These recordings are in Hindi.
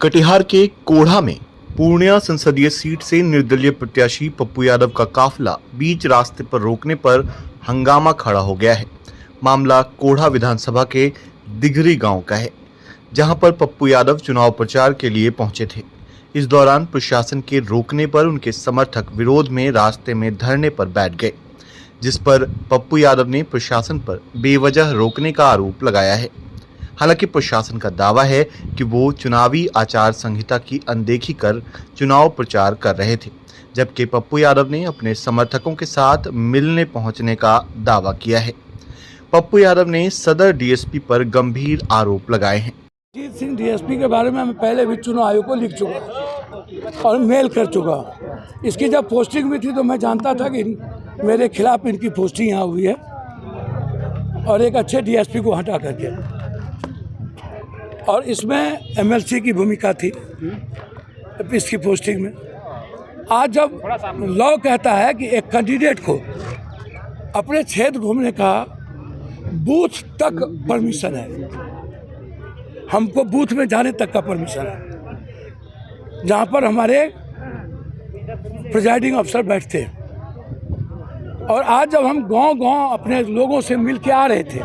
कटिहार के कोढ़ा में पूर्णिया संसदीय सीट से निर्दलीय प्रत्याशी पप्पू यादव का काफिला बीच रास्ते पर रोकने पर हंगामा खड़ा हो गया है। मामला कोढ़ा विधानसभा के दिघरी गांव का है, जहां पर पप्पू यादव चुनाव प्रचार के लिए पहुंचे थे। इस दौरान प्रशासन के रोकने पर उनके समर्थक विरोध में रास्ते में धरने पर बैठ गए, जिस पर पप्पू यादव ने प्रशासन पर बेवजह रोकने का आरोप लगाया है। हालांकि प्रशासन का दावा है कि वो चुनावी आचार संहिता की अनदेखी कर चुनाव प्रचार कर रहे थे, जबकि पप्पू यादव ने अपने समर्थकों के साथ मिलने पहुंचने का दावा किया है। पप्पू यादव ने सदर डीएसपी पर गंभीर आरोप लगाए हैं। अभिजीत सिंह डीएसपी के बारे में मैं पहले भी चुनाव आयोग को लिख चुका और मेल कर चुका। इसकी जब पोस्टिंग भी थी तो मैं जानता था कि मेरे खिलाफ इनकी पोस्टिंग यहाँ हुई है और एक अच्छे डीएसपी को हटा करके, और इसमें एमएलसी की भूमिका थी इसकी पोस्टिंग में। आज जब लॉ कहता है कि एक कैंडिडेट को अपने क्षेत्र घूमने का बूथ तक परमिशन है, हमको बूथ में जाने तक का परमिशन है, जहाँ पर हमारे प्रिजाइडिंग अफसर बैठते हैं। और आज जब हम गांव-गांव अपने लोगों से मिल के आ रहे थे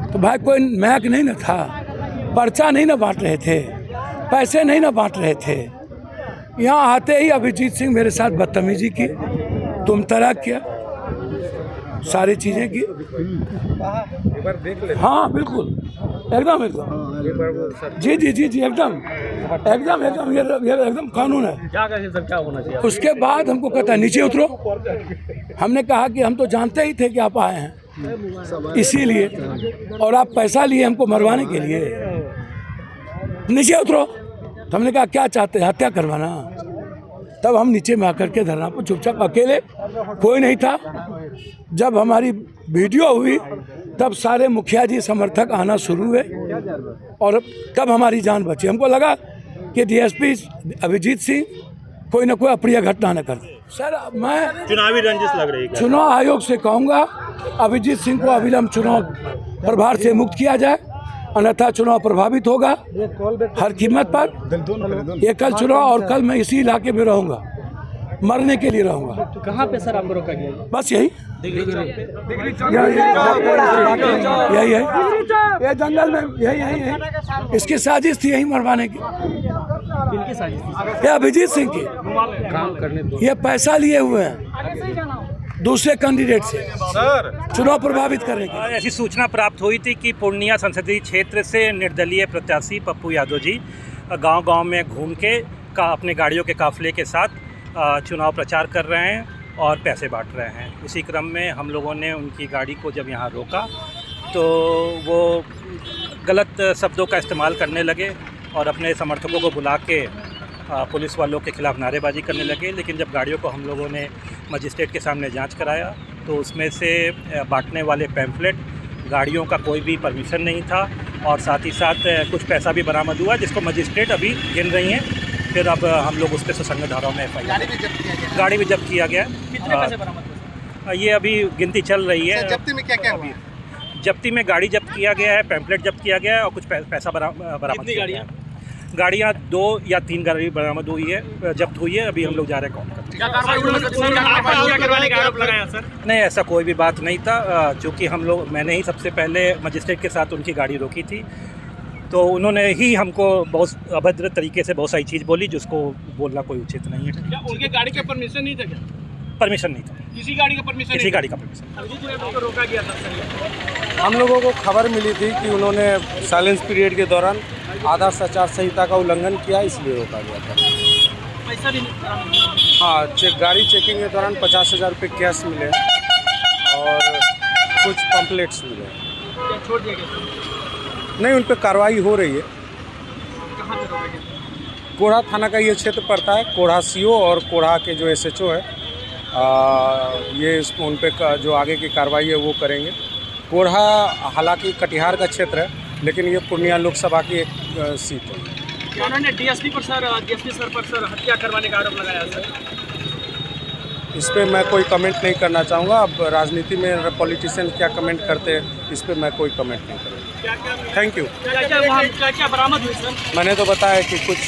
तो भाई कोई मैक नहीं न था, पर्चा नहीं ना बांट रहे थे, पैसे नहीं ना बांट रहे थे। यहाँ आते ही अभिजीत सिंह मेरे साथ बदतमीजी की, तुम तराक किया, सारी चीज़ें की। एक बार देख ले। हाँ बिल्कुल, एकदम एकदम जी जी जी जी एकदम एकदम एकदम ये एकदम कानून है। क्या होना चाहिए? उसके बाद हमको कहता है नीचे उतरो। हमने कहा कि हम तो जानते ही थे कि आप आए हैं, इसीलिए, और आप पैसा लिए हमको मरवाने के लिए, नीचे उतरो। तो हमने कहा क्या चाहते हैं, हत्या करवाना? तब हम नीचे में आकर के धरना पर चुपचाप, अकेले, कोई नहीं था। जब हमारी वीडियो हुई तब सारे मुखिया जी समर्थक आना शुरू हुए और तब हमारी जान बची। हमको लगा कि डीएसपी अभिजीत सिंह कोई ना कोई अप्रिय घटना न कर दे। सर मैं चुनावी रंजिश लग रही है। चुनाव आयोग से कहूँगा अभिजीत सिंह को अविलंब चुनाव प्रभार से मुक्त किया जाए, अन्यथा चुनाव प्रभावित होगा हर कीमत पर। ये कल चुनाव और कल मैं इसी इलाके में रहूँगा, मरने के लिए रहूँगा। कहाँ पे सर आपको रोका गया? बस यही यही है, ये जंगल में यही इसकी साजिश थी, यही मरवाने की। किनकी साजिश थी? ये अभिजीत सिंह की। काम करने दो। ये पैसा लिए हुए हैं दूसरे कैंडिडेट से चुनाव प्रभावित करने की। ऐसी सूचना प्राप्त हुई थी कि पूर्णिया संसदीय क्षेत्र से निर्दलीय प्रत्याशी पप्पू यादव जी गांव-गांव में घूम के अपने गाड़ियों के काफिले के साथ चुनाव प्रचार कर रहे हैं और पैसे बांट रहे हैं। उसी क्रम में हम लोगों ने उनकी गाड़ी को जब यहाँ रोका तो वो गलत शब्दों का इस्तेमाल करने लगे और अपने समर्थकों को बुला के पुलिस वालों के खिलाफ नारेबाजी करने लगे। लेकिन जब गाड़ियों को हम लोगों ने मजिस्ट्रेट के सामने जांच कराया तो उसमें से बांटने वाले पैम्फलेट, गाड़ियों का कोई भी परमिशन नहीं था और साथ ही साथ कुछ पैसा भी बरामद हुआ, जिसको मजिस्ट्रेट अभी गिन रही हैं। फिर अब हम लोग उस पर सुसंगत धाराओं में गाड़ी भी जब्त किया गया। कितने पैसे बरामद हुए? ये अभी गिनती चल रही है। जब्ती में क्या क्या हुआ? जब्ती में गाड़ी जब्त किया गया है, पैम्फलेट जब्त किया गया है और कुछ पैसा बरामद किया गया है। गाड़ियाँ 2 या 3 गाड़ी बरामद हुई है, जब्त हुई है। अभी हम लोग जा रहे हैं काउंट करने। नहीं, ऐसा कोई भी बात नहीं था, चूँकि मैंने ही सबसे पहले मजिस्ट्रेट के साथ उनकी गाड़ी रोकी थी, तो उन्होंने ही हमको बहुत अभद्र तरीके से बहुत सारी चीज़ बोली, जिसको बोलना कोई उचित नहीं है। क्या उनके गाड़ी का परमिशन नहीं था क्या? परमिशन नहीं था, किसी गाड़ी का परमिशन? किसी गाड़ी का परमिशन। रोका गया था। हम लोगों को खबर मिली थी कि उन्होंने साइलेंस पीरियड के दौरान आदर्श आचार संहिता का उल्लंघन किया, इसलिए रोका गया था। पैसा भी? हाँ, गाड़ी चेकिंग के दौरान 50,000 रुपये कैश मिले और कुछ पम्पलेट्स मिले। क्या छोड़ दिया गया? नहीं, उन पर कार्रवाई हो रही है। कहाँ पे रोका गया? कोढ़ा थाना का ये क्षेत्र पड़ता है। कोढ़ा सीओ और कोढ़ा के जो एसएचओ है, ये उन पर जो आगे की कार्रवाई है वो करेंगे। कोढ़ा हालांकि कटिहार का क्षेत्र है, लेकिन ये पूर्णिया लोकसभा की एक सीट है। उन्होंने डीएसपी सर पर हत्या करवाने का आरोप लगाया सर। इस पर मैं कोई कमेंट नहीं करना चाहूँगा। अब राजनीति में पॉलिटिशियन क्या कमेंट करते हैं, इस पर मैं कोई कमेंट नहीं करूँगा। Thank you. क्या बरामद हुई सर? मैंने तो बताया कि कुछ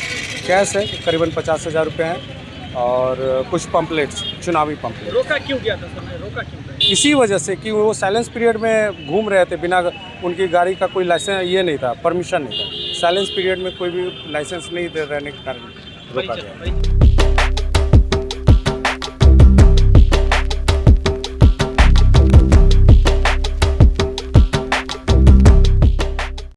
कैश है, करीबन 50,000 रुपये हैं, और कुछ पम्पलेट्स, चुनावी पम्पलेट। रोका क्यों गया था सर? रोका क्यों था? इसी वजह से कि वो साइलेंस पीरियड में घूम रहे थे, बिना उनकी गाड़ी का कोई लाइसेंस ये नहीं था, परमिशन नहीं था। साइलेंस पीरियड में कोई भी लाइसेंस नहीं दे रहने के कारण रोका गया।